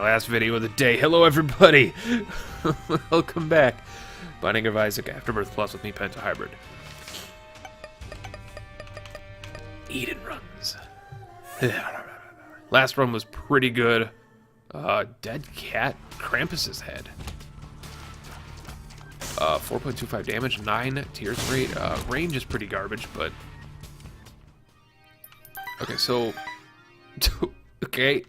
last video of the day. Hello, everybody! Welcome back. Binding of Isaac Afterbirth Plus with me, Penta Hybrid. Eden runs. Last run was pretty good. Dead cat, Krampus's head. 4.25 damage, 9 tears rate. Range is pretty garbage, but... Okay, so... Okay.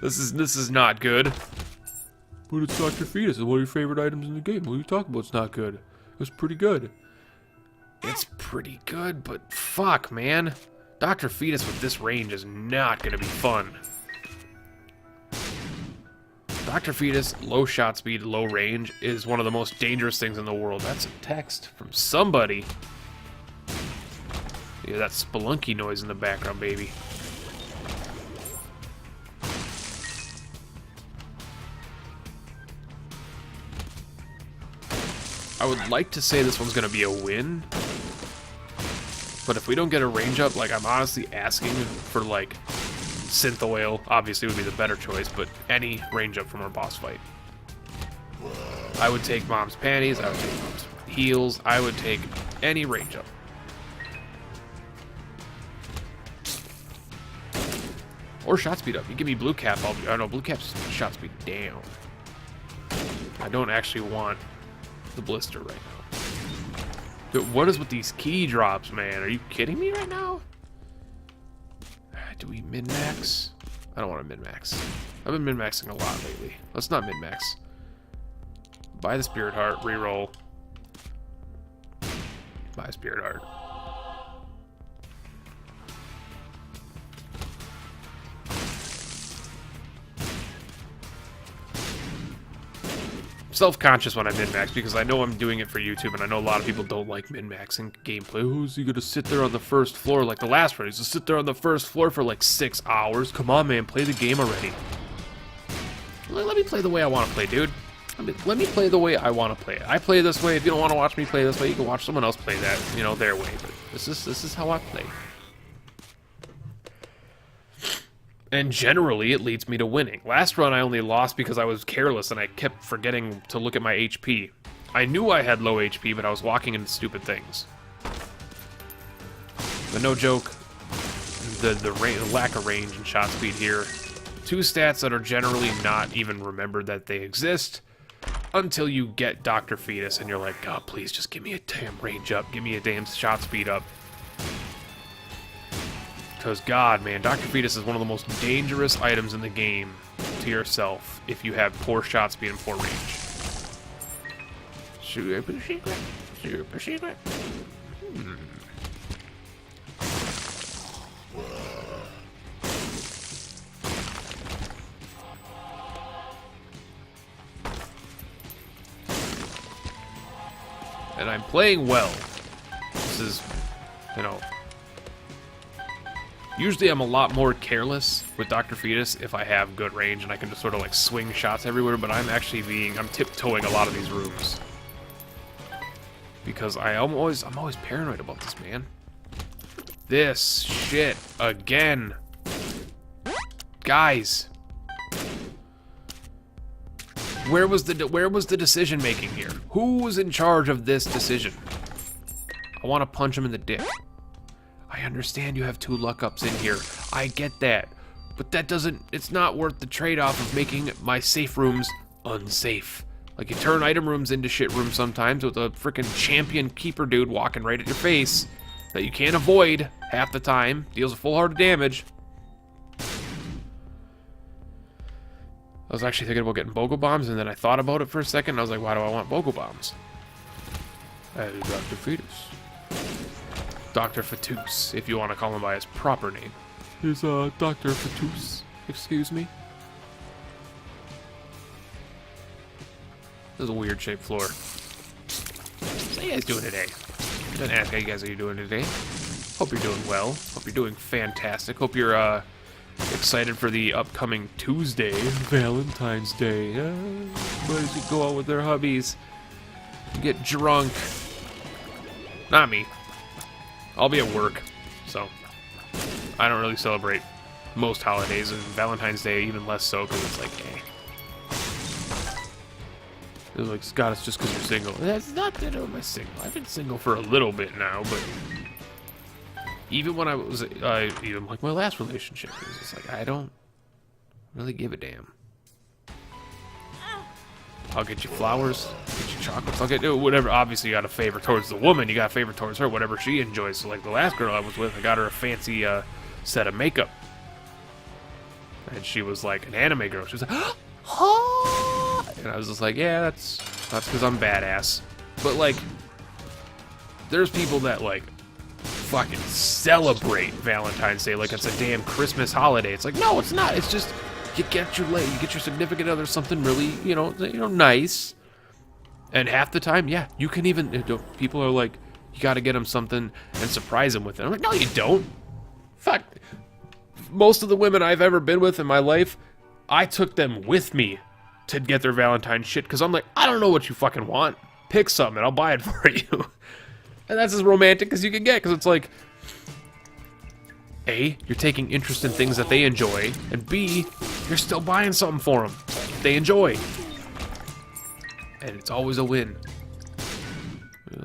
This is not good. But it's Dr. Fetus. It's one of your favorite items in the game. What are you talking about? It's not good. It was pretty good. It's pretty good, but fuck, man. Dr. Fetus with this range is not going to be fun. Dr. Fetus, low shot speed, low range, is one of the most dangerous things in the world. That's a text from somebody. Yeah, that spelunky noise in the background, baby. I would like to say this one's going to be a win. But if we don't get a range up, like, I'm honestly asking for, like, synth oil. Obviously would be the better choice, but any range up from our boss fight. I would take Mom's panties. I would take Mom's heels. I would take any range up. Or shot speed up. You give me blue cap, I don't know, blue cap's shot speed down. I don't actually want the blister right now. Dude, what is with these key drops, man? Are you kidding me right now? Do we min-max? I don't want to min-max. I've been min-maxing a lot lately. Let's not min-max. Buy the Spirit Heart, reroll. Buy a Spirit Heart. Self-conscious when I min-max because I know I'm doing it for YouTube, and I know a lot of people don't like min-maxing gameplay. Who's he gonna sit there on the first floor like the last one? He's gonna sit there on the first floor for like 6 hours. Come on, man, play the game already. Let me play the way I want to play, dude. Let me play the way I want to play it. I play this way. If you don't want to watch me play this way, you can watch someone else play that, you know, their way. But this is how I play. And generally, it leads me to winning. Last run, I only lost because I was careless and I kept forgetting to look at my HP. I knew I had low HP, but I was walking into stupid things. But no joke, the lack of range and shot speed here. Two stats that are generally not even remembered that they exist until you get Dr. Fetus and you're like, God, please just give me a damn range up. Give me a damn shot speed up. Because, God, man, Dr. Fetus is one of the most dangerous items in the game to yourself if you have poor shot speed and poor range. Super secret. Super secret. And I'm playing well. This is, you know... Usually I'm a lot more careless with Dr. Fetus if I have good range and I can just sort of like swing shots everywhere, but I'm tiptoeing a lot of these rooms. Because I'm always paranoid about this, man. This shit again. Guys. Where was the decision making here? Who was in charge of this decision? I want to punch him in the dick. I understand you have 2 luck-ups in here. I get that. But that doesn't... It's not worth the trade-off of making my safe rooms unsafe. Like, you turn item rooms into shit rooms sometimes with a freaking champion keeper dude walking right at your face that you can't avoid half the time. Deals a full heart of damage. I was actually thinking about getting Bogo Bombs, and then I thought about it for a second, and I was like, why do I want Bogo Bombs? That is Dr. Fetus. Dr. Fetus, if you want to call him by his proper name. Is, Dr. Fetus, excuse me? This is a weird shaped floor. How you guys doing today? I didn't ask how you guys are doing today. Hope you're doing well. Hope you're doing fantastic. Hope you're, excited for the upcoming Tuesday, Valentine's Day. Everybody should go out with their hubbies and get drunk. Not me. I'll be at work, so I don't really celebrate most holidays, and Valentine's Day even less so, because it's like, eh. They're like, Scott, it's just because you're single. That's not that I'm single. I've been single for a little bit now, but even when I was, even like my last relationship, it was just like, I don't really give a damn. I'll get you flowers, get you chocolates, I'll get you whatever. Obviously, you got a favor towards the woman, you got a favor towards her, whatever she enjoys. So, like the last girl I was with, I got her a fancy set of makeup. And she was like an anime girl. She was like, oh! And I was just like, yeah, that's because I'm badass. But like, there's people that like fucking celebrate Valentine's Day like it's a damn Christmas holiday. It's like, no, it's not. It's just you get your significant other something really, you know, nice. And half the time, yeah, you can even, people are like, you got to get them something and surprise them with it. I'm like, no, you don't. Fuck. Most of the women I've ever been with in my life, I took them with me to get their Valentine's shit, because I'm like, I don't know what you fucking want. Pick something and I'll buy it for you. And that's as romantic as you can get, because it's like, A, you're taking interest in things that they enjoy, and B, you're still buying something for them they enjoy. And it's always a win.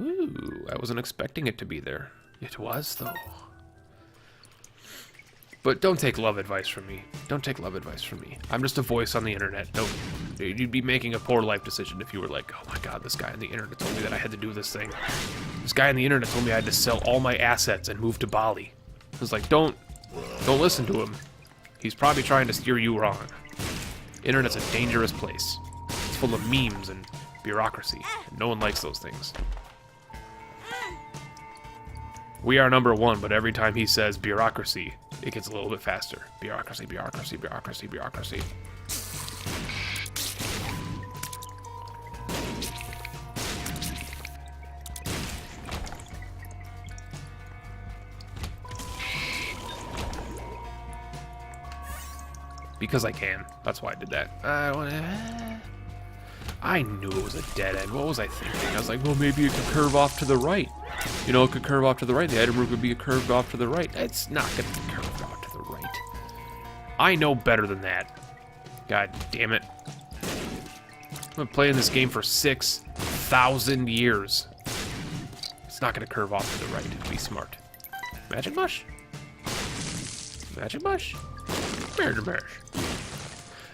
Ooh, I wasn't expecting it to be there. It was, though. But don't take love advice from me. Don't take love advice from me. I'm just a voice on the internet. No, you'd be making a poor life decision if you were like, oh my god, this guy on the internet told me that I had to do this thing. This guy on the internet told me I had to sell all my assets and move to Bali. I was like, don't listen to him. He's probably trying to steer you wrong. Internet's a dangerous place. It's full of memes and bureaucracy. And no one likes those things. We are number one, but every time he says bureaucracy, it gets a little bit faster. Bureaucracy, bureaucracy, bureaucracy, bureaucracy. Because I can. That's why I did that. I knew it was a dead end. What was I thinking? I was like, well, maybe it could curve off to the right. You know, it could curve off to the right. The item room could be curved off to the right. It's not going to be curved off to the right. I know better than that. God damn it. I've been playing this game for 6,000 years. It's not going to curve off to the right. Be smart. Magic mush? Magic mush? Magic mush.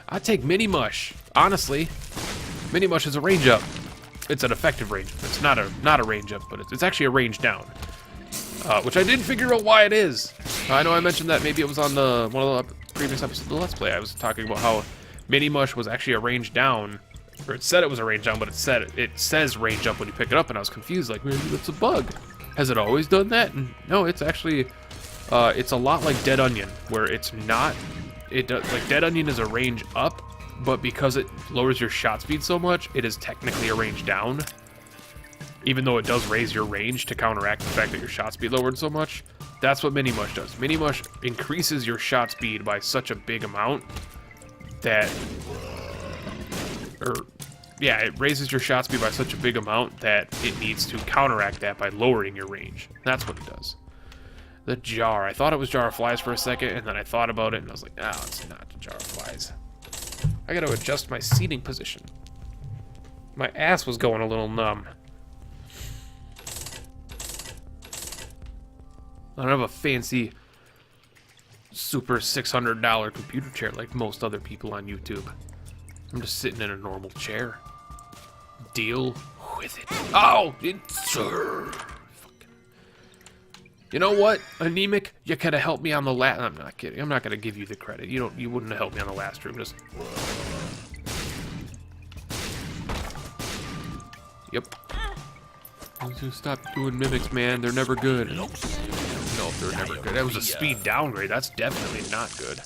I'd take mini mush. Honestly, mini mush is a range up. It's an effective range. It's not a range up, but it's actually a range down. Which I didn't figure out why it is. I know I mentioned that maybe it was on one of the previous episodes of the Let's Play. I was talking about how mini mush was actually a range down, or it said it was a range down, but it says range up when you pick it up, and I was confused. Like, maybe that's a bug. Has it always done that? And no, it's actually it's a lot like Dead Onion, where it's not. It does, like Dead Onion is a range up, but because it lowers your shot speed so much, it is technically a range down. Even though it does raise your range to counteract the fact that your shot speed lowered so much. That's what Mini Mush does. Mini Mush increases your shot speed by such a big amount that... it raises your shot speed by such a big amount that it needs to counteract that by lowering your range. That's what it does. The jar. I thought it was Jar of Flies for a second, and then I thought about it, and I was like, no, it's not a Jar of Flies. I gotta adjust my seating position. My ass was going a little numb. I don't have a fancy super $600 computer chair like most other people on YouTube. I'm just sitting in a normal chair. Deal with it. Oh! Sir! You know what, Anemic? You could have helped me on the last... I'm not kidding. I'm not going to give you the credit. You wouldn't have helped me on the last room. Just... Yep. Just stop doing mimics, man. They're never good. No, they're never good. That was a speed downgrade. That's definitely not good.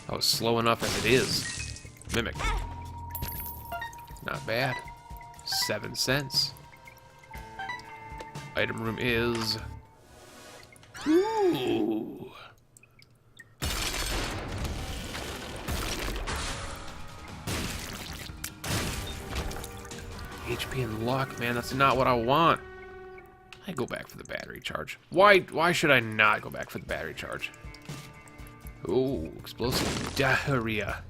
I was slow enough as it is. Mimic. Not bad. 7 cents. Item room is... Ooh. HP and luck, man, that's not what I want. I go back for the battery charge. Why should I not go back for the battery charge? Oh, explosive diarrhea.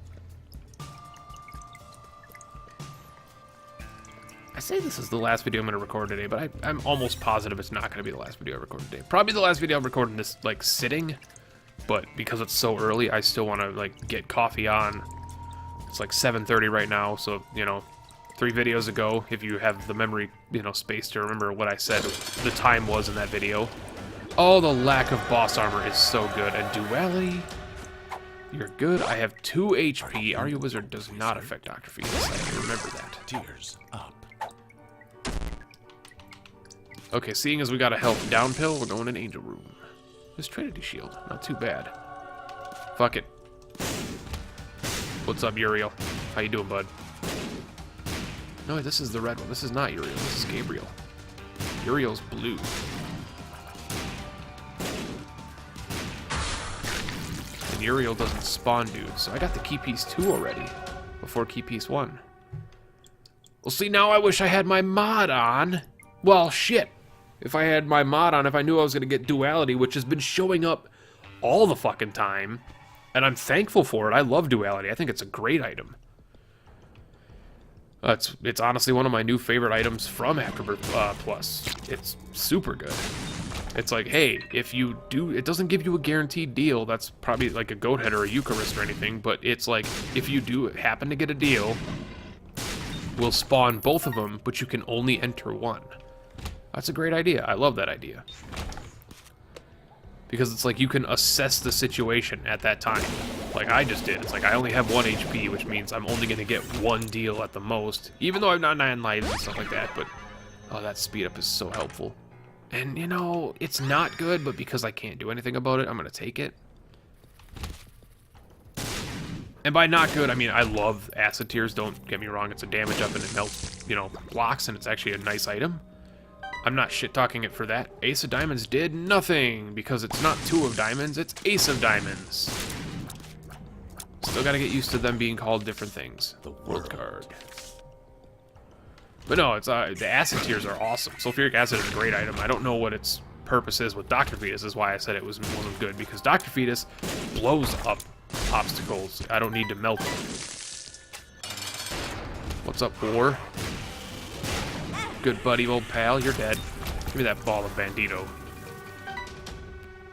I say this is the last video I'm going to record today, but I'm almost positive it's not going to be the last video I record today. Probably the last video I'm recording this, like, sitting, but because it's so early, I still want to, like, get coffee on. It's like 7:30 right now, so, you know, 3 videos ago, if you have the memory, you know, space to remember what I said the time was in that video. Oh, the lack of boss armor is so good. And duality, you're good. I have 2 HP. Are You Wizard does not affect Dr. Fetus. I can remember that. Tears up. Okay, seeing as we got a health down pill, we're going in Angel Room. This Trinity Shield, not too bad. Fuck it. What's up, Uriel? How you doing, bud? No, this is the red one. This is not Uriel. This is Gabriel. Uriel's blue. And Uriel doesn't spawn dudes, so I got the key piece 2 already, before key piece 1. Well, see, now I wish I had my mod on. Well, shit. If I had my mod on, if I knew I was going to get duality, which has been showing up all the fucking time, and I'm thankful for it. I love duality. I think it's a great item. It's honestly one of my new favorite items from Afterbirth Plus. It's super good. It's like, hey, if you do, it doesn't give you a guaranteed deal. That's probably like a goat head or a Eucharist or anything, but it's like, if you do happen to get a deal, we'll spawn both of them, but you can only enter one. That's a great idea. I love that idea. Because it's like you can assess the situation at that time. Like I just did. It's like I only have 1 HP, which means I'm only going to get 1 deal at the most. Even though I'm not 9 lives and stuff like that, but oh, that speed up is so helpful. And you know, it's not good, but because I can't do anything about it, I'm going to take it. And by not good, I mean I love acid tears, don't get me wrong. It's a damage up and it melts, you know, blocks, and it's actually a nice item. I'm not shit-talking it for that. Ace of Diamonds did nothing, because it's not 2 of Diamonds, it's Ace of Diamonds. Still gotta get used to them being called different things. The World card. But no, it's the acid tears are awesome. Sulfuric acid is a great item. I don't know what its purpose is with Dr. Fetus, is why I said it wasn't good, because Dr. Fetus blows up obstacles. I don't need to melt them. What's up, War? Good buddy, old pal, you're dead. Give me that ball of Bandito.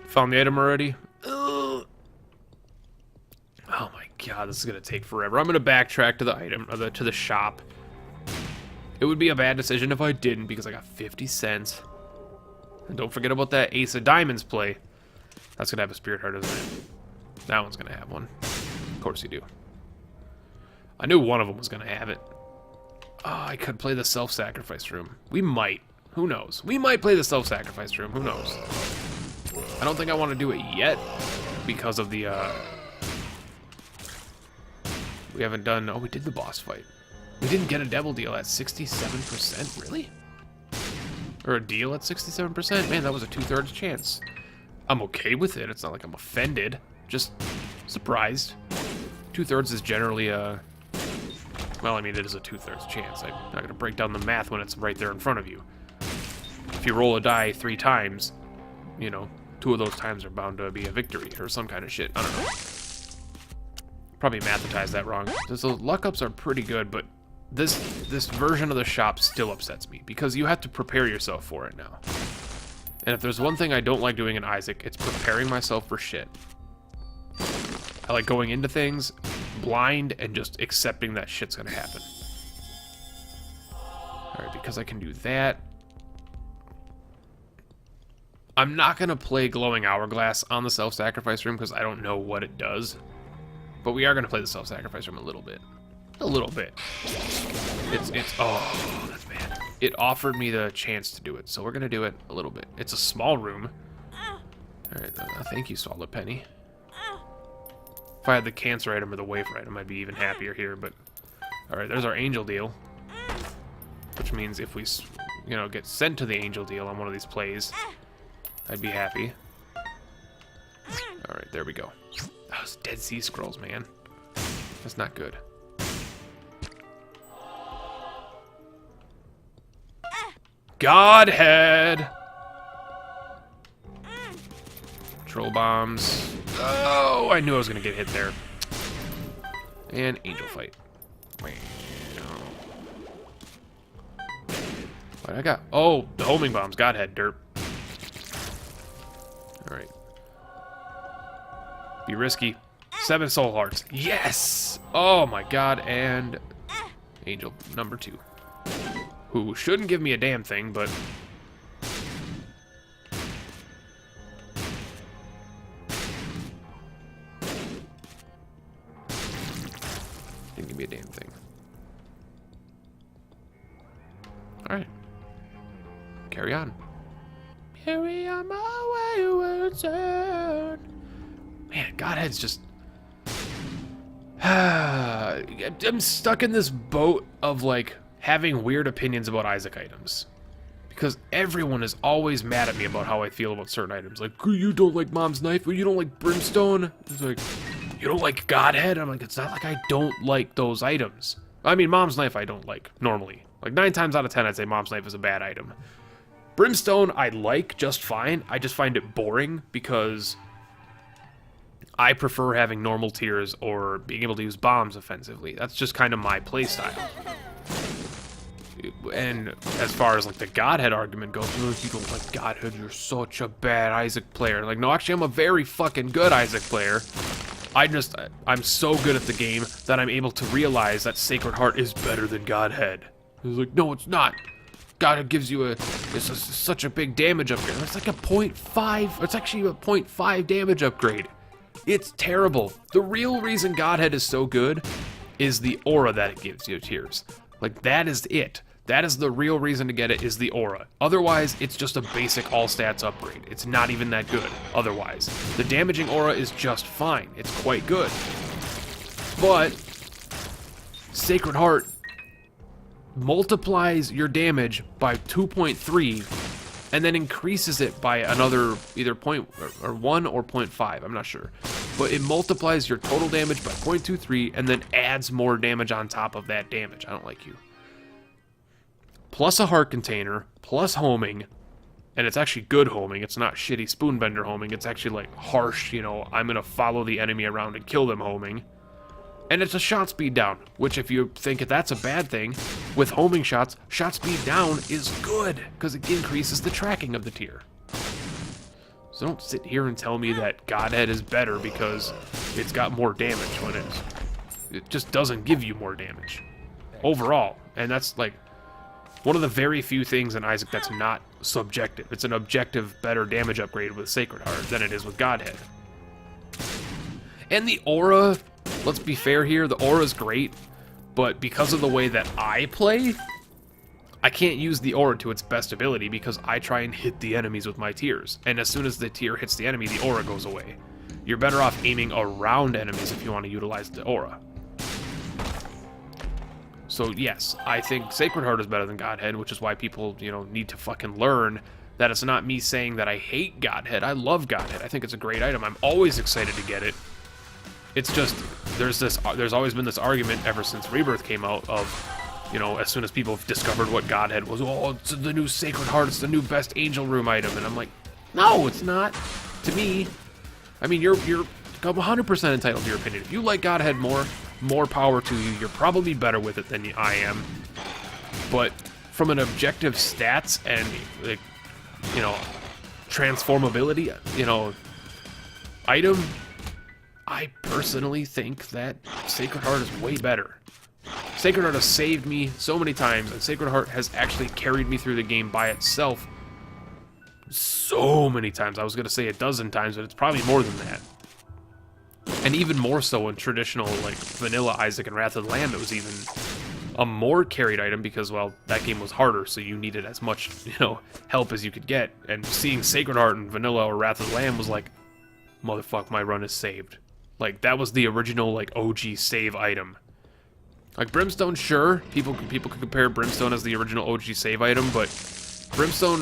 Found the item already? Ugh. Oh my god, this is gonna take forever. I'm gonna backtrack to the item, or to the shop. It would be a bad decision if I didn't, because I got 50 cents. And don't forget about that Ace of Diamonds play. That's gonna have a Spirit Heart, isn't it? That one's gonna have one. Of course you do. I knew one of them was gonna have it. Oh, I could play the self-sacrifice room. We might. Who knows? We might play the self-sacrifice room. Who knows? I don't think I want to do it yet because of the, we haven't done... Oh, we did the boss fight. We didn't get a devil deal at 67%? Really? Or a deal at 67%? Man, that was a 2/3 chance. I'm okay with it. It's not like I'm offended. Just surprised. 2/3 is generally, well, I mean, it is a 2/3 chance. I'm not going to break down the math when it's right there in front of you. If you roll a die 3 times, you know, 2 of those times are bound to be a victory or some kind of shit. I don't know. Probably mathematized that wrong. So luck ups are pretty good, but this version of the shop still upsets me because you have to prepare yourself for it now. And if there's one thing I don't like doing in Isaac, it's preparing myself for shit. I like going into things blind and just accepting that shit's gonna happen. Alright, because I can do that. I'm not gonna play Glowing Hourglass on the self-sacrifice room because I don't know what it does. But we are gonna play the self-sacrifice room a little bit. A little bit. Oh, that's bad. It offered me the chance to do it, so we're gonna do it a little bit. It's a small room. Alright, thank you, Swallow Penny. If I had the cancer item or the wafer item, I'd be even happier here, but... Alright, there's our angel deal. Which means if we, you know, get sent to the angel deal on one of these plays, I'd be happy. Alright, there we go. Those Dead Sea Scrolls, man. That's not good. Godhead! Troll bombs. Oh, I knew I was going to get hit there. And Angel Fight. What I got? Oh, the homing bombs. Godhead, derp. Alright. Be risky. 7 soul hearts. Yes! Oh my god, and Angel number 2. Who shouldn't give me a damn thing, but... didn't give me a damn thing. Alright. Carry on. Carry on my wayward son. Man, Godhead's just... I'm stuck in this boat of, like, having weird opinions about Isaac items. Because everyone is always mad at me about how I feel about certain items. Like, you don't like Mom's Knife, or you don't like Brimstone. It's like, you don't like Godhead? I'm like, it's not like I don't like those items. I mean, Mom's Knife I don't like, normally. Like, 9 times out of 10, I'd say Mom's Knife is a bad item. Brimstone I like just fine. I just find it boring because I prefer having normal tiers or being able to use bombs offensively. That's just kind of my playstyle. And as far as like the Godhead argument goes, oh, you don't like Godhead, you're such a bad Isaac player. Like, no, actually I'm a very fucking good Isaac player. I'm so good at the game that I'm able to realize that Sacred Heart is better than Godhead. It's like, no, it's not. Godhead gives you such a big damage upgrade. It's like a 0.5, it's actually a 0.5 damage upgrade. It's terrible. The real reason Godhead is so good is the aura that it gives you tiers. Like, that is it. That is the real reason to get it, is the aura. Otherwise, it's just a basic all stats upgrade. It's not even that good otherwise. The damaging aura is just fine. It's quite good. But Sacred Heart multiplies your damage by 2.3 and then increases it by another either 1 or 0.5, I'm not sure. But it multiplies your total damage by 0.23 and then adds more damage on top of that damage. I don't like you. Plus a heart container, plus homing, and it's actually good homing. It's not shitty spoonbender homing. It's actually like harsh, you know, I'm gonna follow the enemy around and kill them homing. And it's a shot speed down, which if you think that's a bad thing, with homing shots, shot speed down is good, because it increases the tracking of the tier. So don't sit here and tell me that Godhead is better because it's got more damage when it just doesn't give you more damage overall. And that's like one of the very few things in Isaac that's not subjective. It's an objective better damage upgrade with Sacred Heart than it is with Godhead. And the aura, let's be fair here, the aura is great, but because of the way that I play, I can't use the aura to its best ability because I try and hit the enemies with my tiers. And as soon as the tier hits the enemy, the aura goes away. You're better off aiming around enemies if you want to utilize the aura. So yes, I think Sacred Heart is better than Godhead, which is why people, you know, need to fucking learn that it's not me saying that I hate Godhead. I love Godhead. I think it's a great item. I'm always excited to get it. It's just, there's always been this argument ever since Rebirth came out of, you know, as soon as people have discovered what Godhead was, oh, it's the new Sacred Heart, it's the new best Angel Room item, and I'm like, no, it's not. To me, I mean, you're 100% entitled to your opinion. If you like Godhead more power to you. You're probably better with it than I am. But from an objective stats and, like, you know, transformability, you know, item, I personally think that Sacred Heart is way better. Sacred Heart has saved me so many times, and Sacred Heart has actually carried me through the game by itself so many times. I was going to say a dozen times, but it's probably more than that. And even more so in traditional, like, vanilla Isaac and Wrath of the Lamb, it was even a more carried item because, well, that game was harder, so you needed as much, you know, help as you could get. And seeing Sacred Heart in vanilla or Wrath of the Lamb was like, motherfuck, my run is saved. Like, that was the original, like, OG save item. Like, Brimstone, sure, people could compare Brimstone as the original OG save item, but Brimstone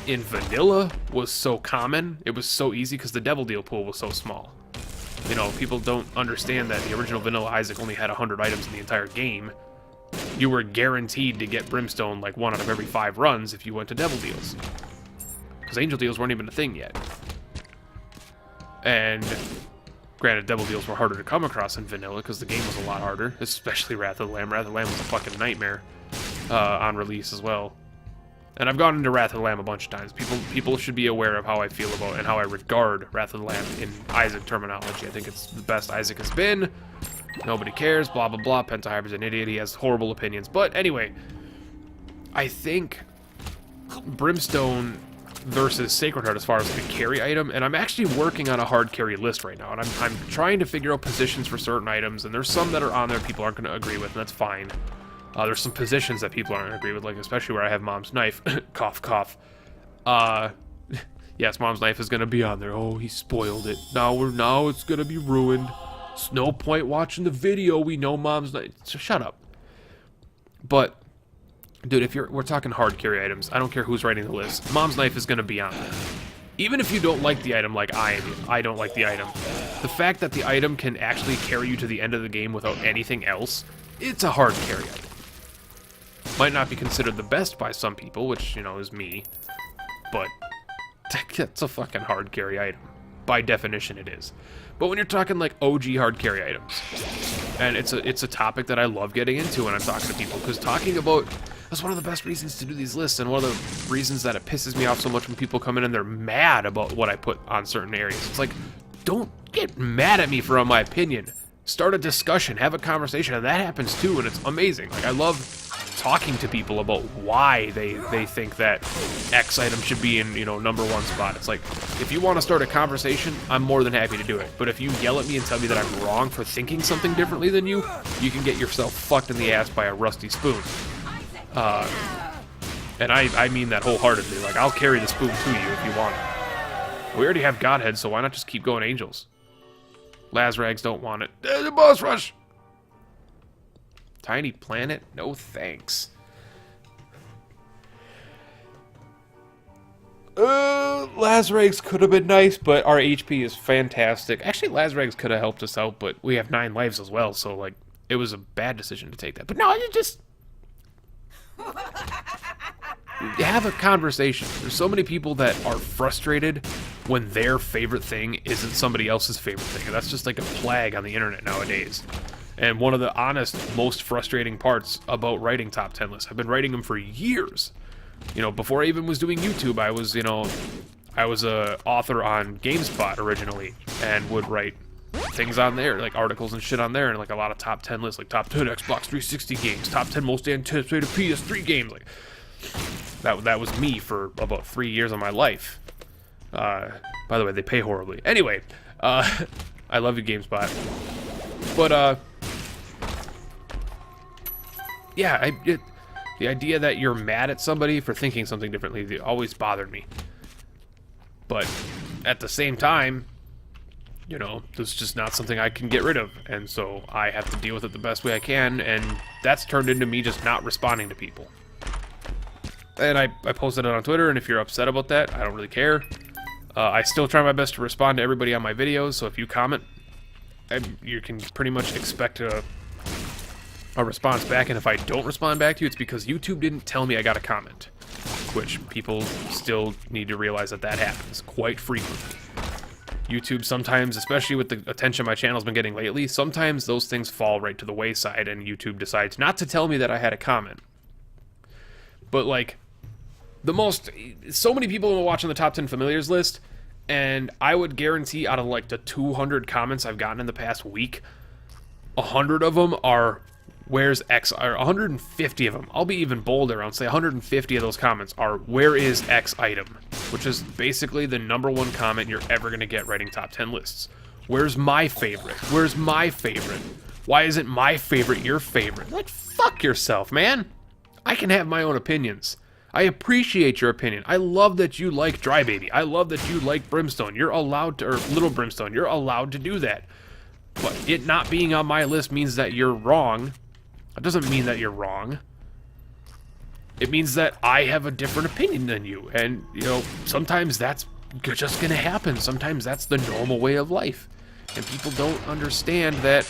in vanilla was so common, it was so easy because the Devil Deal pool was so small. You know, people don't understand that the original vanilla Isaac only had 100 items in the entire game. You were guaranteed to get Brimstone like 1 out of every 5 runs if you went to Devil Deals. Because Angel Deals weren't even a thing yet. And granted, Devil Deals were harder to come across in vanilla because the game was a lot harder, especially Wrath of the Lamb. Wrath of the Lamb was a fucking nightmare on release as well. And I've gone into Wrath of the Lamb a bunch of times. People should be aware of how I feel about and how I regard Wrath of the Lamb in Isaac terminology. I think it's the best Isaac has been. Nobody cares, blah, blah, blah. Pentahyper's an idiot. He has horrible opinions. But anyway, I think Brimstone versus Sacred Heart as far as the carry item, and I'm actually working on a hard carry list right now, and I'm trying to figure out positions for certain items, and there's some that are on there people aren't going to agree with, and that's fine. There's some positions that people aren't going to agree with, like especially where I have Mom's Knife. Cough, cough. Yes, Mom's Knife is going to be on there. Oh, he spoiled it. Now it's going to be ruined. It's no point watching the video. We know Mom's Knife. So shut up. But, dude, if we're talking hard carry items, I don't care who's writing the list. Mom's Knife is going to be on there. Even if you don't like the item like I don't like the item. The fact that the item can actually carry you to the end of the game without anything else, it's a hard carry item. Might not be considered the best by some people, which, you know, is me. But it's a fucking hard carry item. By definition, it is. But when you're talking like OG hard carry items, and it's a topic that I love getting into when I'm talking to people, because talking about, that's one of the best reasons to do these lists, and one of the reasons that it pisses me off so much when people come in and they're mad about what I put on certain areas. It's like, don't get mad at me for my opinion. Start a discussion, have a conversation, and that happens too, and it's amazing. Like, I love talking to people about why they think that X item should be in, you know, #1 spot. It's like, if you want to start a conversation, I'm more than happy to do it. But if you yell at me and tell me that I'm wrong for thinking something differently than you can get yourself fucked in the ass by a rusty spoon. And I mean that wholeheartedly. Like, I'll carry the spoon to you if you want it. We already have Godhead, so why not just keep going Angels? Lazrags don't want it. The boss rush! Tiny Planet? No thanks. Lazrags could have been nice, but our HP is fantastic. Actually, Lazrags could have helped us out, but we have 9 lives as well, so, like, it was a bad decision to take that. But no, you just have a conversation. There's so many people that are frustrated when their favorite thing isn't somebody else's favorite thing, and that's just like a plague on the internet nowadays. And one of the honest, most frustrating parts about writing top 10 lists, I've been writing them for years. You know, before I even was doing YouTube, I was a author on GameSpot originally, and would write things on there, like articles and shit on there, and like a lot of top 10 lists, like top 10 Xbox 360 games, top 10 most anticipated PS3 games. Like, that was me for about 3 years of my life. By the way, they pay horribly. Anyway, I love you, GameSpot. But, yeah, the idea that you're mad at somebody for thinking something differently always bothered me. But at the same time, you know, this is just not something I can get rid of, and so I have to deal with it the best way I can, and that's turned into me just not responding to people. And I posted it on Twitter, and if you're upset about that, I don't really care. I still try my best to respond to everybody on my videos, so if you comment, you can pretty much expect a response back, and if I don't respond back to you, it's because YouTube didn't tell me I got a comment, which people still need to realize that happens quite frequently. YouTube sometimes, especially with the attention my channel's been getting lately, sometimes those things fall right to the wayside, and YouTube decides not to tell me that I had a comment. But, like, so many people are watching the top 10 familiars list, and I would guarantee out of, like, the 200 comments I've gotten in the past week, 100 of them are, where's X, or 150 of them, I'll be even bolder, I'll say 150 of those comments are, where is X item? Which is basically the #1 comment you're ever going to get writing top 10 lists. Where's my favorite? Where's my favorite? Why isn't my favorite your favorite? Like, fuck yourself, man. I can have my own opinions. I appreciate your opinion. I love that you like Dry Baby. I love that you like Brimstone. You're allowed to, or Little Brimstone, you're allowed to do that. But it not being on my list means that you're wrong. That doesn't mean that you're wrong. It means that I have a different opinion than you. And, you know, sometimes that's just gonna happen. Sometimes that's the normal way of life. And people don't understand that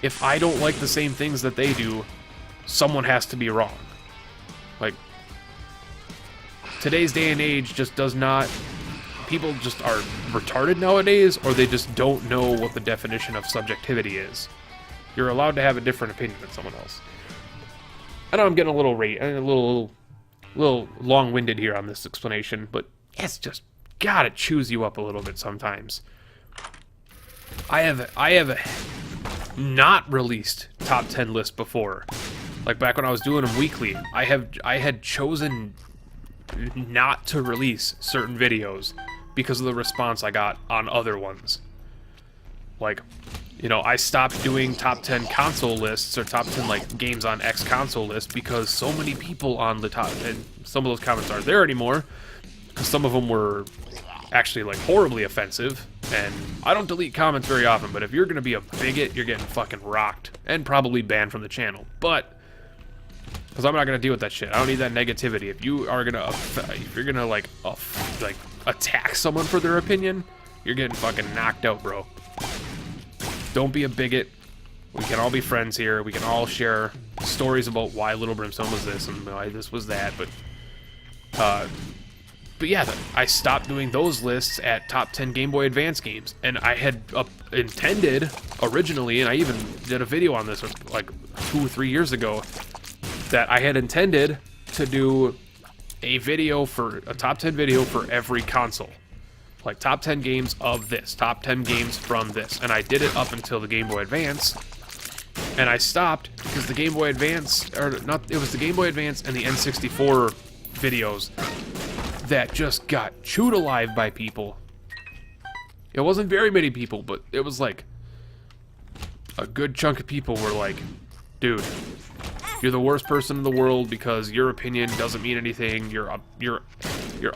if I don't like the same things that they do, someone has to be wrong. Like, today's day and age just does not people just are retarded nowadays, or they just don't know what the definition of subjectivity is. You're allowed to have a different opinion than someone else. I know I'm getting a little long-winded here on this explanation, but it's just gotta chews you up a little bit sometimes. I have not released top 10 lists before. Like back when I was doing them weekly, I had chosen not to release certain videos because of the response I got on other ones. Like, you know, I stopped doing top 10 console lists or top 10 like games on X console lists because so many people on the top, and some of those comments aren't there anymore because some of them were actually like horribly offensive. And I don't delete comments very often, but if you're gonna be a bigot, you're getting fucking rocked and probably banned from the channel. But because I'm not gonna deal with that shit. I don't need that negativity. If you are gonna, if you're gonna like attack someone for their opinion, you're getting fucking knocked out, bro. Don't be a bigot. We can all be friends here. We can all share stories about why Little Brimstone was this and why this was that. But yeah, I stopped doing those lists at top 10 Game Boy Advance games, and I had intended originally, and I even did a video on this like 2 or 3 years ago, that I had intended to do a top 10 video for every console. Like top 10 games of this, top 10 games from this. And I did it up until the Game Boy Advance. And I stopped because the Game Boy Advance, it was the Game Boy Advance and the N64 videos that just got chewed alive by people. It wasn't very many people, but it was like a good chunk of people were like, dude, you're the worst person in the world because your opinion doesn't mean anything. You're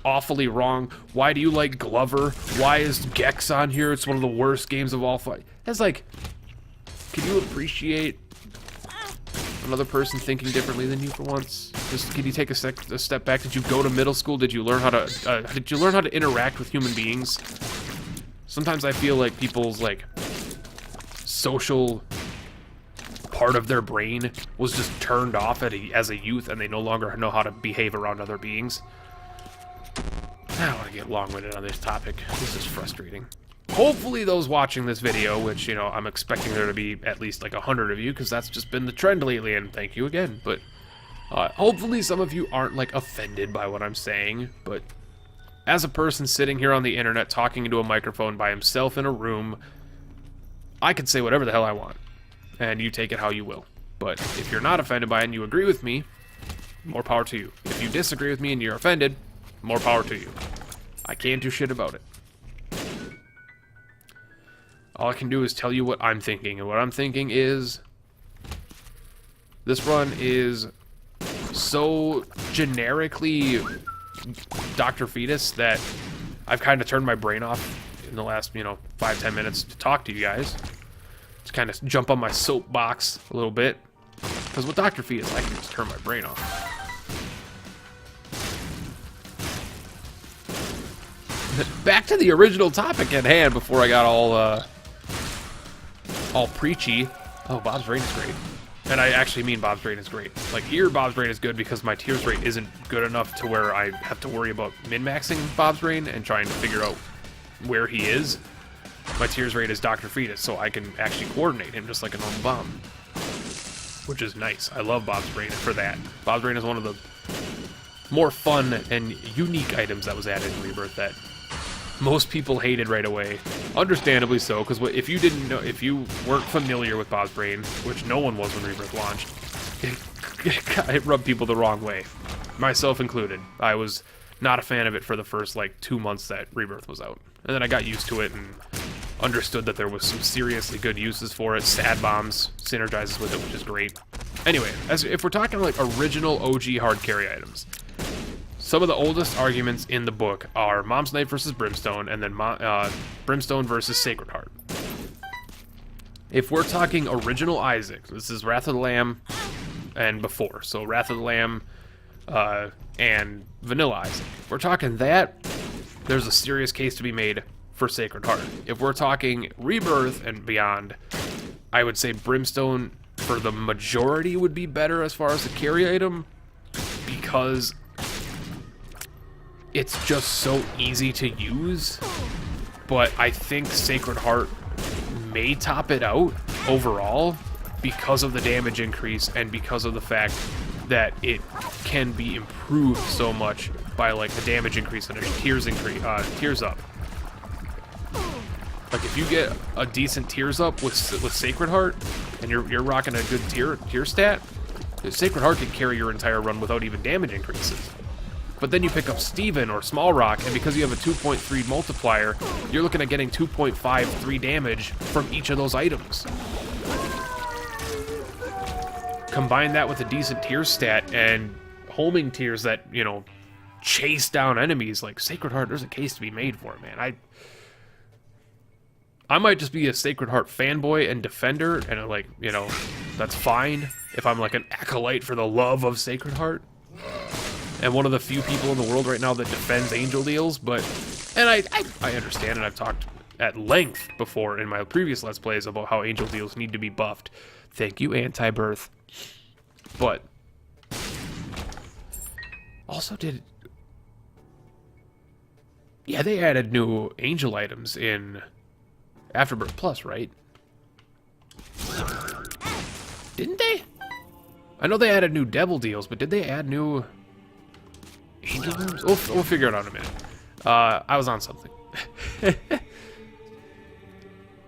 awfully wrong. Why do you like Glover? Why is Gex on here? It's one of the worst games of all time. It's like, can you appreciate another person thinking differently than you for once? Just can you take a step back? Did you go to middle school? Did you learn how to interact with human beings? Sometimes I feel like people's like social part of their brain was just turned off as a youth, and they no longer know how to behave around other beings. I don't want to get long-winded on this topic. This is frustrating. Hopefully those watching this video, which, you know, I'm expecting there to be at least like 100 of you, because that's just been the trend lately, and thank you again, but hopefully some of you aren't like offended by what I'm saying. But as a person sitting here on the internet talking into a microphone by himself in a room, I can say whatever the hell I want, and you take it how you will. But if you're not offended by it and you agree with me, more power to you. If you disagree with me and you're offended, more power to you. I can't do shit about it. All I can do is tell you what I'm thinking, and what I'm thinking is this run is so generically Dr. Fetus that I've kind of turned my brain off in the last, 5-10 minutes to talk to you guys. To kind of jump on my soapbox a little bit. Because with Dr. Fetus, I can just turn my brain off. Back to the original topic at hand before I got all preachy. Oh, Bob's Brain is great. And I actually mean Bob's Brain is great. Like, here, Bob's Brain is good because my tears rate isn't good enough to where I have to worry about min-maxing Bob's Brain and trying to figure out where he is. My tears rate is Dr. Fetus, so I can actually coordinate him just like a normal bomb. Which is nice. I love Bob's Brain for that. Bob's Brain is one of the more fun and unique items that was added in Rebirth that most people hated right away. Understandably so, because if you didn't know, if you weren't familiar with Bob's Brain, which no one was when Rebirth launched, it rubbed people the wrong way, myself included. I was not a fan of it for the first like 2 months that Rebirth was out, and then I got used to it and understood that there was some seriously good uses for it. Sad Bombs synergizes with it, which is great. Anyway, if we're talking like original OG hard carry items, some of the oldest arguments in the book are Mom's Knife versus Brimstone, and then Brimstone versus Sacred Heart. If we're talking original Isaac, this is Wrath of the Lamb and before, so Wrath of the Lamb and Vanilla Isaac. If we're talking that, there's a serious case to be made for Sacred Heart. If we're talking Rebirth and beyond, I would say Brimstone for the majority would be better as far as the carry item, because it's just so easy to use, but I think Sacred Heart may top it out overall because of the damage increase and because of the fact that it can be improved so much by like the damage increase and a tears up. Like if you get a decent tears up with Sacred Heart and you're rocking a good tier stat, Sacred Heart can carry your entire run without even damage increases. But then you pick up Steven or Small Rock, and because you have a 2.3 multiplier, you're looking at getting 2.53 damage from each of those items. Combine that with a decent tier stat and homing tiers that, you know, chase down enemies, like Sacred Heart, there's a case to be made for it, man. I might just be a Sacred Heart fanboy and defender, and like, you know, that's fine if I'm like an acolyte for the love of Sacred Heart. And one of the few people in the world right now that defends Angel Deals, and I understand, and I've talked at length before in my previous Let's Plays about how Angel Deals need to be buffed. Thank you, Afterbirth. But also yeah, they added new Angel items in Afterbirth Plus, right? Didn't they? I know they added new Devil Deals, but did they add new Angel Rooms? We'll figure it out in a minute. I was on something.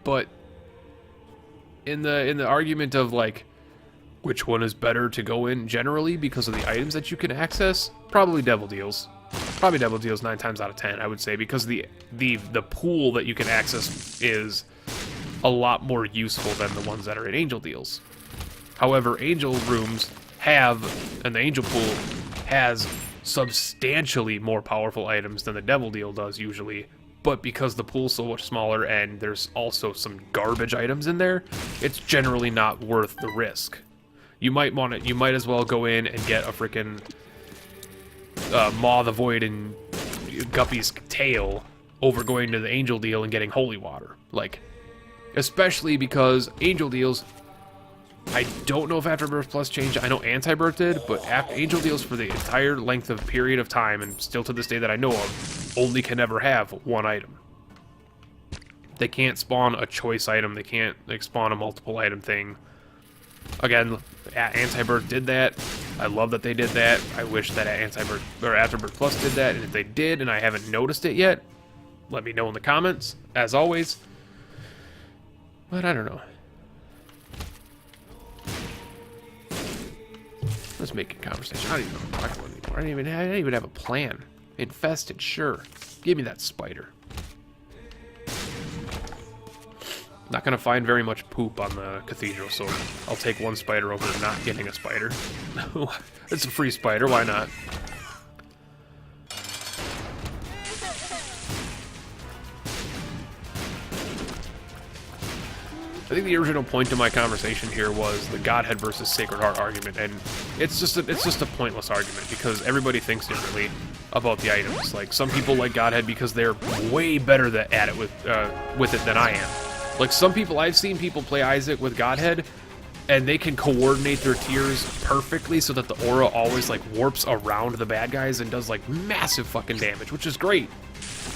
But in the argument of like which one is better to go in generally because of the items that you can access, probably Devil Deals. Probably Devil Deals 9 times out of 10, I would say, because the pool that you can access is a lot more useful than the ones that are in Angel Deals. However, Angel Rooms have, and the Angel Pool has substantially more powerful items than the Devil Deal does usually, but because the pool's so much smaller and there's also some garbage items in there, it's generally not worth the risk. You might as well go in and get a freaking Maw the Void and Guppy's tail over going to the Angel Deal and getting Holy Water. Like, especially because Angel Deals, I don't know if Afterbirth Plus changed. I know Antibirth did, but Angel Deals for the entire length of period of time, and still to this day that I know of, only can ever have one item. They can't spawn a choice item. They can't like spawn a multiple item thing. Again, Antibirth did that. I love that they did that. I wish that Antibirth or Afterbirth Plus did that, and if they did and I haven't noticed it yet, let me know in the comments, as always. But I don't know. Let's make a conversation. I don't even know what I'm talking about anymore. I didn't even have a plan. Infested, sure. Give me that spider. Not gonna find very much poop on the cathedral, so I'll take one spider over not getting a spider. It's a free spider, why not? I think the original point of my conversation here was the Godhead versus Sacred Heart argument, and it's just a pointless argument because everybody thinks differently about the items. Like, some people like Godhead because they're way better at it with it than I am. Like, some people, I've seen people play Isaac with Godhead, and they can coordinate their tiers perfectly so that the aura always, like, warps around the bad guys and does, like, massive fucking damage, which is great.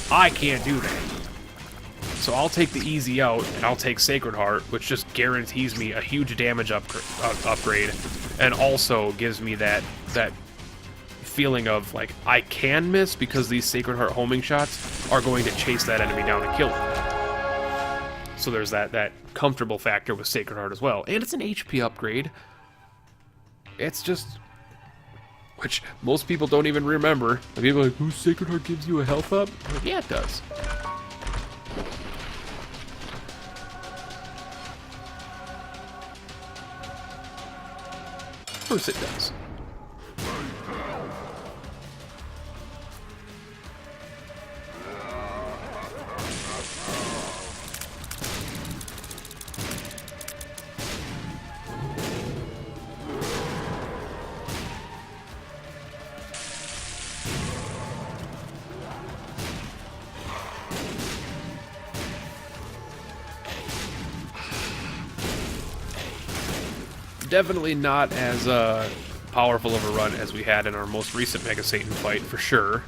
I can't do that. So I'll take the easy out, and I'll take Sacred Heart, which just guarantees me a huge damage upgrade, and also gives me that feeling of, like, I can miss because these Sacred Heart homing shots are going to chase that enemy down and kill him. So there's that comfortable factor with Sacred Heart as well. And it's an HP upgrade. It's just... which most people don't even remember. And people are like, whose Sacred Heart gives you a health up? Like, yeah, it does. Of course it does. Definitely not as powerful of a run as we had in our most recent Mega Satan fight, for sure.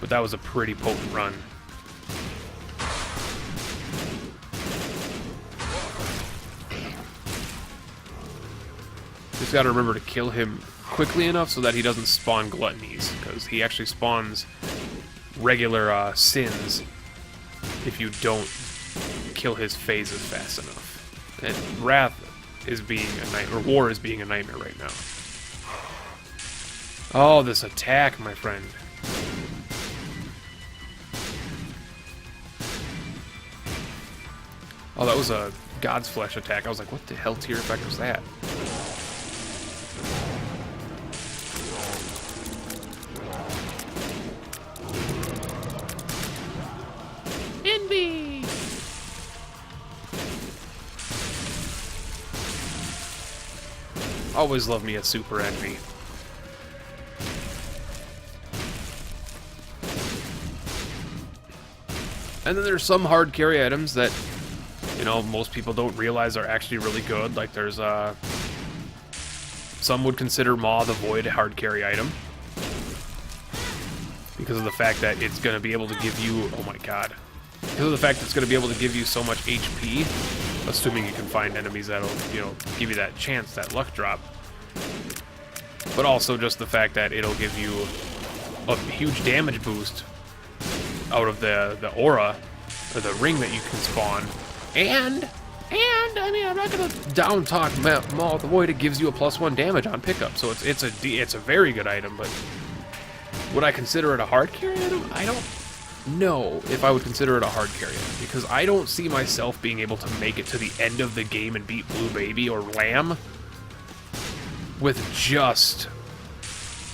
But that was a pretty potent run. Just gotta remember to kill him quickly enough so that he doesn't spawn gluttonies, because he actually spawns regular sins if you don't kill his phases fast enough. And Wrath is being a nightmare, or War is being a nightmare right now. Oh, this attack, my friend. Oh, that was a God's Flesh attack. I was like, what the hell tier effect was that? Envy! Always love me a super envy. And then there's some hard carry items that, you know, most people don't realize are actually really good. Like there's some would consider Maw the Void a hard carry item because of the fact that it's going to be able to give you, oh my god, because of the fact that it's going to be able to give you so much HP, assuming you can find enemies that'll, you know, give you that chance, that luck drop. But also just the fact that it'll give you a huge damage boost out of the aura, or the ring that you can spawn. And I mean, I'm not gonna down talk Maw of the Void. It gives you a +1 damage on pickup, so it's a very good item. But would I consider it a hard carry item? I don't know if I would consider it a hard carry item, because I don't see myself being able to make it to the end of the game and beat Blue Baby or Lamb with just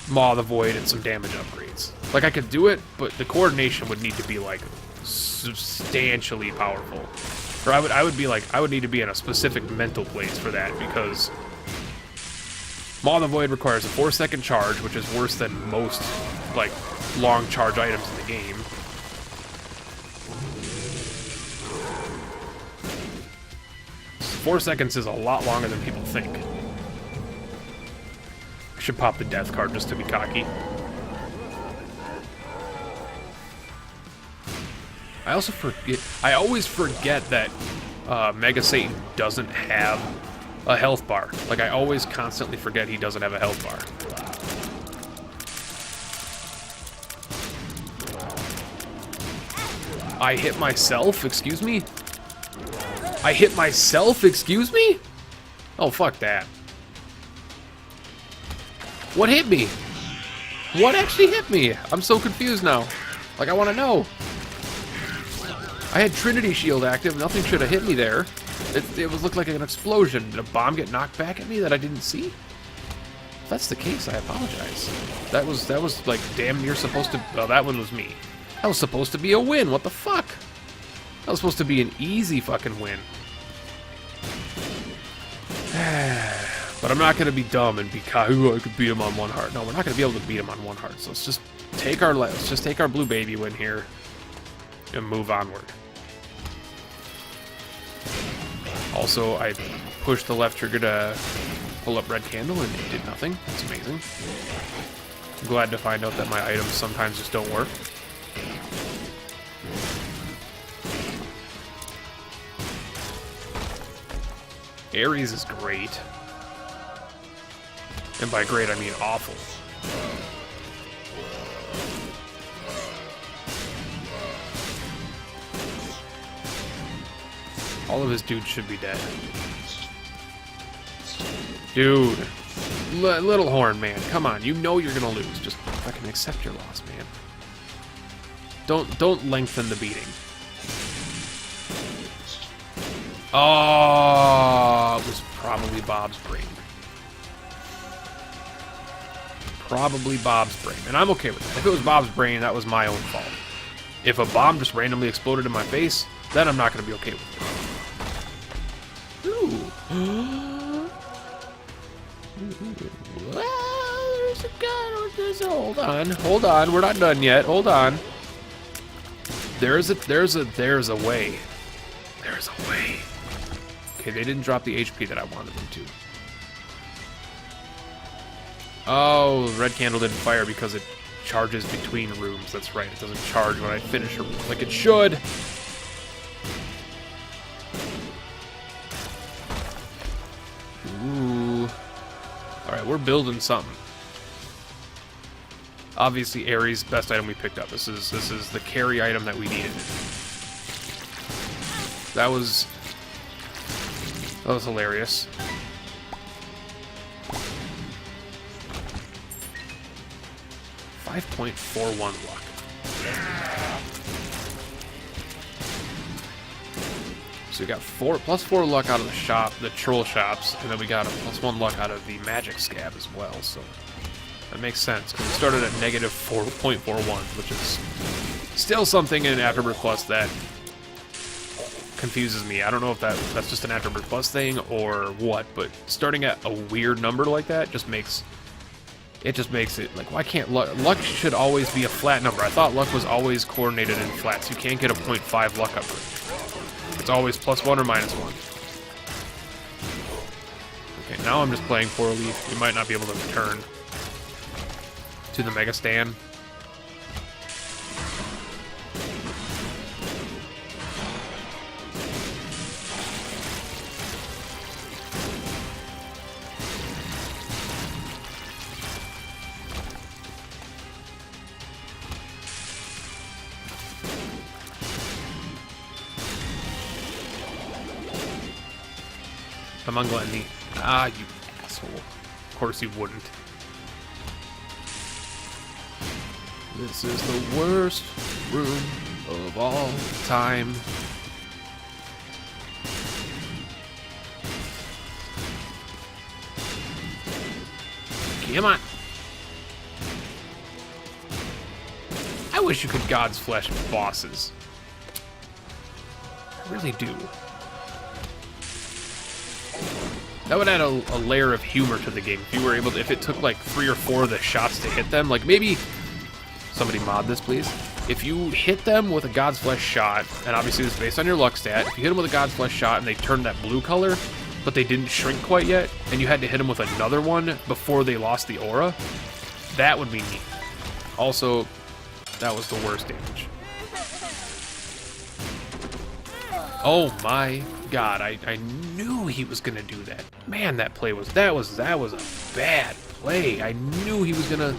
Maw of the Void and some damage upgrades. Like, I could do it, but the coordination would need to be like substantially powerful. Or I would need to be in a specific mental place for that, because Maw of the Void requires a 4-second charge, which is worse than most like long charge items in the game. So 4 seconds is a lot longer than people think. I should pop the death card just to be cocky. I always forget that Mega Satan doesn't have a health bar. Like, I always constantly forget he doesn't have a health bar. I hit myself, excuse me? I hit myself, excuse me? Oh, fuck that. What hit me? What actually hit me? I'm so confused now. Like, I want to know. I had Trinity Shield active. Nothing should have hit me there. It looked like an explosion. Did a bomb get knocked back at me that I didn't see? If that's the case, I apologize. That was like damn near supposed to. Well, that one was me. That was supposed to be a win. What the fuck? That was supposed to be an easy fucking win. But I'm not gonna be dumb and be cocky. I could beat him on one heart. No, we're not gonna be able to beat him on one heart. So let's just take our Blue Baby win here and move onward. Also, I pushed the left trigger to pull up Red Candle and it did nothing. That's amazing. I'm glad to find out that my items sometimes just don't work. Ares is great. And by great, I mean awful. All of his dudes should be dead. Dude. Little Horn, man. Come on. You know you're gonna lose. Just fucking accept your loss, man. Don't lengthen the beating. Oh, it was probably Bob's brain. Probably Bob's brain. And I'm okay with that. If it was Bob's brain, that was my own fault. If a bomb just randomly exploded in my face, then I'm not going to be okay with it. Ooh. Well, there's a gun. Hold on. We're not done yet. Hold on. There's a way. There's a way. Okay, they didn't drop the HP that I wanted them to. Oh, Red Candle didn't fire because it charges between rooms. That's right, it doesn't charge when I finish a room like it should. Ooh. Alright, we're building something. Obviously, Ares, best item we picked up. This is the carry item that we needed. That was hilarious. .41 luck. So we got +4 luck out of the shop, the troll shops, and then we got a +1 luck out of the magic scab as well. So that makes sense because we started at -4.41, which is still something in Afterbirth Plus that confuses me. I don't know if that's just an Afterbirth Plus thing or what, but starting at a weird number like that just makes it like, why can't luck should always be a flat number. I thought luck was always coordinated in flats. You can't get a 0.5 luck upgrade. It's always +1 or -1. Okay, now I'm just playing poorly. You might not be able to return to the Mega Stand. Come on, Glendy. Ah, you asshole. Of course you wouldn't. This is the worst room of all time. Come on. I wish you could God's Flesh bosses. I really do. That would add a layer of humor to the game if you were able to, if it took like 3 or 4 of the shots to hit them, like maybe, somebody mod this please, if you hit them with a God's Flesh shot, and obviously this is based on your luck stat, if you hit them with a God's Flesh shot and they turned that blue color, but they didn't shrink quite yet, and you had to hit them with another one before they lost the aura, that would be neat. Also, that was the worst damage. Oh my God, I knew he was gonna do that. Man, that play was that was a bad play. I knew he was gonna.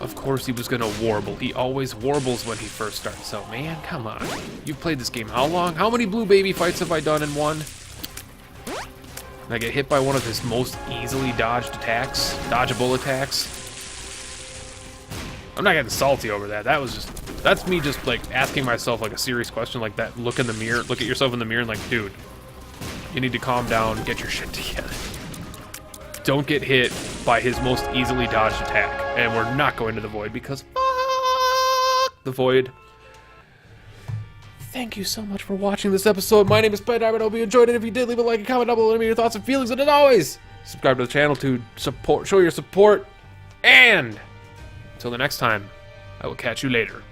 Of course he was gonna warble. He always warbles when he first starts. So man, come on. You've played this game how long? How many blue baby fights have I done in one? And I get hit by one of his most easily dodged attacks, dodgeable attacks. I'm not getting salty over that. That's me just like asking myself like a serious question like that. Look in the mirror, look at yourself in the mirror and like, dude, you need to calm down, get your shit together. Don't get hit by his most easily dodged attack. And we're not going to the void because fuck the void. Thank you so much for watching this episode. My name is Pet Diamond. I hope you enjoyed it. If you did, leave a like and comment down below. Let me know your thoughts and feelings. And as always, subscribe to the channel to show your support. And until the next time, I will catch you later.